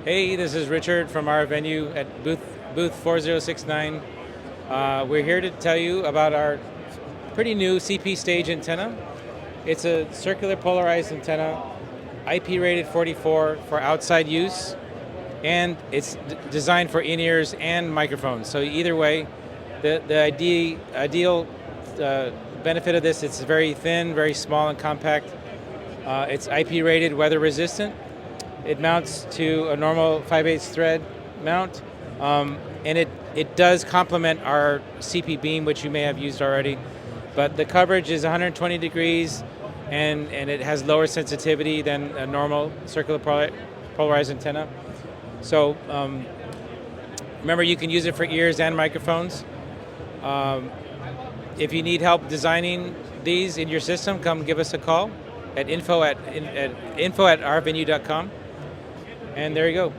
Hey, this is Richard from our venue at booth 4069. We're here to tell you about our pretty new CP stage antenna. It's a circular polarized antenna, IP rated 44 for outside use, and it's designed for in-ears and microphones. So either way, the ideal benefit of this, it's very thin, very small and compact. It's IP rated, weather resistant. It mounts to a normal 5/8 thread mount, and it does complement our CP beam, which you may have used already. But the coverage is 120 degrees, and it has lower sensitivity than a normal circular polarized antenna. So remember, you can use it for ears and microphones. If you need help designing these in your system, come give us a call at info@rvenue.com. And there you go.